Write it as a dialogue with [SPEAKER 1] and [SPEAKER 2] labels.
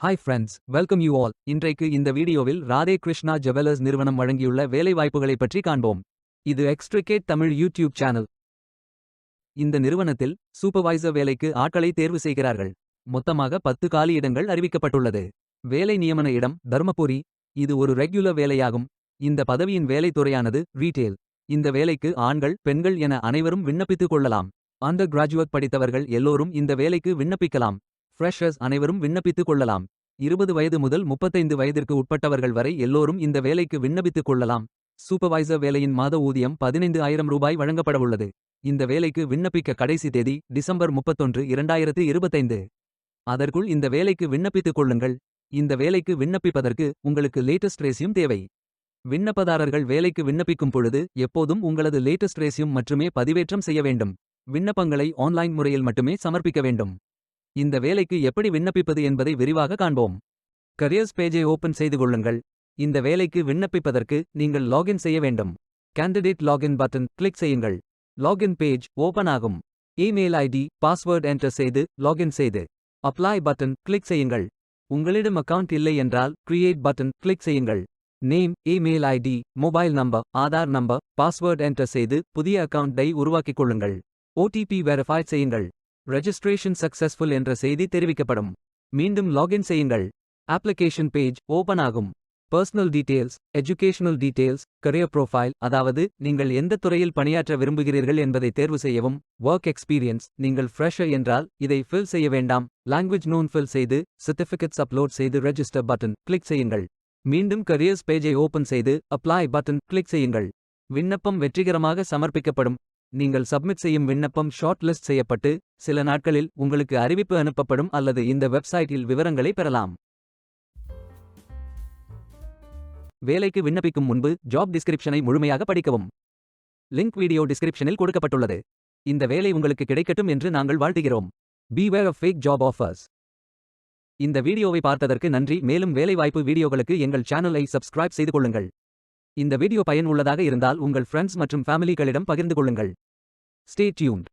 [SPEAKER 1] Hi friends, welcome you all. இன்றைக்கு இந்த வீடியோவில் ராதே கிருஷ்ணா ஜுவல்லர்ஸ் நிறுவனம் வழங்கியுள்ள வேலைவாய்ப்புகளை பற்றி காண்போம். இது எக்ஸ்ட்ரிகேட் தமிழ் யூடியூப் சேனல். இந்த நிறுவனத்தில் சூப்பர்வைசர் வேலைக்கு ஆட்களை தேர்வு செய்கிறார்கள். மொத்தமாக 10 காலி இடங்கள் அறிவிக்கப்பட்டுள்ளது. வேலை நியமன இடம் தர்மபுரி. இது ஒரு ரெகுலர் வேலையாகும். இந்த பதவியின் வேலைத்துறையானது ரீட்டெயில். இந்த வேலைக்கு ஆண்கள் பெண்கள் என அனைவரும் விண்ணப்பித்துக் கொள்ளலாம். அண்டர் கிராஜுவேட் படித்தவர்கள் எல்லோரும் இந்த வேலைக்கு விண்ணப்பிக்கலாம். ஃப்ரெஷர்ஸ் அனைவரும் விண்ணப்பித்துக் கொள்ளலாம். 20 வயது முதல் 35 வயதிற்கு உட்பட்டவர்கள் வரை எல்லோரும் இந்த வேலைக்கு விண்ணப்பித்துக் கொள்ளலாம். சூப்பர்வைசர் வேலையின் மாத ஊதியம் 15,000 ரூபாய் வழங்கப்படவுள்ளது. இந்த வேலைக்கு விண்ணப்பிக்க கடைசி தேதி டிசம்பர் 31, 2025. அதற்குள் இந்த வேலைக்கு விண்ணப்பித்துக் கொள்ளுங்கள். இந்த வேலைக்கு விண்ணப்பிப்பதற்கு உங்களுக்கு லேட்டஸ்ட் ரெஸ்யூம் தேவை. விண்ணப்பதாரர்கள் வேலைக்கு விண்ணப்பிக்கும் பொழுது எப்போதும் உங்களது லேட்டஸ்ட் ரெஸ்யூம் மட்டுமே பதிவேற்றம் செய்ய வேண்டும். விண்ணப்பங்களை ஆன்லைன் முறையில் மட்டுமே சமர்ப்பிக்க வேண்டும். இந்த வேலைக்கு எப்படி விண்ணப்பிப்பது என்பதை விரிவாக காண்போம். கரியர்ஸ் பேஜை ஓபன் செய்து கொள்ளுங்கள். இந்த வேலைக்கு விண்ணப்பிப்பதற்கு நீங்கள் லாகின் செய்ய வேண்டும். கேண்டிடேட் லாகின் பட்டன் கிளிக் செய்யுங்கள். லாகின் பேஜ் ஓபன் ஆகும். இமெயில் ஐடி பாஸ்வேர்ட் என்டர் செய்து லாகின் செய்து அப்ளை பட்டன் கிளிக் செய்யுங்கள். உங்களிடம் அக்கவுண்ட் இல்லை என்றால் கிரியேட் பட்டன் கிளிக் செய்யுங்கள். Name, email ID, mobile number, Aadhaar number, password enter செய்து புதிய அக்கவுண்டை உருவாக்கிக் கொள்ளுங்கள். ஓடிபி வெரிஃபை செய்யுங்கள். ரெஜிஸ்ட்ரேஷன் சக்சஸ்ஃபுல் என்ற செய்தி தெரிவிக்கப்படும். மீண்டும் லாகின் செய்யுங்கள். அப்ளிகேஷன் பேஜ் ஓபன் ஆகும். Personal details, educational details, career profile, அதாவது நீங்கள் எந்த துறையில் பணியாற்ற விரும்புகிறீர்கள் என்பதை தேர்வு செய்யவும். ஒர்க் எக்ஸ்பீரியன்ஸ், நீங்கள் ஃப்ரெஷர் என்றால் இதை ஃபில் செய்ய வேண்டாம். லாங்குவேஜ் நோன் ஃபில் செய்து சர்டிஃபிகேட்ஸ் அப்லோட் செய்து ரெஜிஸ்டர் பட்டன் கிளிக் செய்யுங்கள். மீண்டும் கரியர்ஸ் பேஜை ஓபன் செய்து அப்ளை பட்டன் கிளிக் செய்யுங்கள். விண்ணப்பம் வெற்றிகரமாக சமர்ப்பிக்கப்படும். நீங்கள் சப்மிட் செய்யும் விண்ணப்பம் ஷார்ட் லிஸ்ட் செய்யப்பட்டு சில நாட்களில் உங்களுக்கு அறிவிப்பு அனுப்பப்படும் அல்லது இந்த வெப்சைட்டில் விவரங்களை பெறலாம். வேலைக்கு விண்ணப்பிக்கும் முன்பு ஜாப் டிஸ்கிரிப்ஷனை முழுமையாக படிக்கவும். லிங்க் வீடியோ டிஸ்கிரிப்ஷனில் கொடுக்கப்பட்டுள்ளது. இந்த வேலை உங்களுக்கு கிடைக்கட்டும் என்று நாங்கள் வாழ்த்துகிறோம். Beware of fake job offers. இந்த வீடியோவை பார்த்ததற்கு நன்றி. மேலும் வேலைவாய்ப்பு வீடியோகளுக்கு எங்கள் சேனலை சப்ஸ்கிரைப் செய்து கொள்ளுங்கள். இந்த வீடியோ பயன் உள்ளதாக இருந்தால் உங்கள் ஃப்ரெண்ட்ஸ் மற்றும் ஃபேமிலிகளிடம் பகிர்ந்து கொள்ளுங்கள். Stay tuned.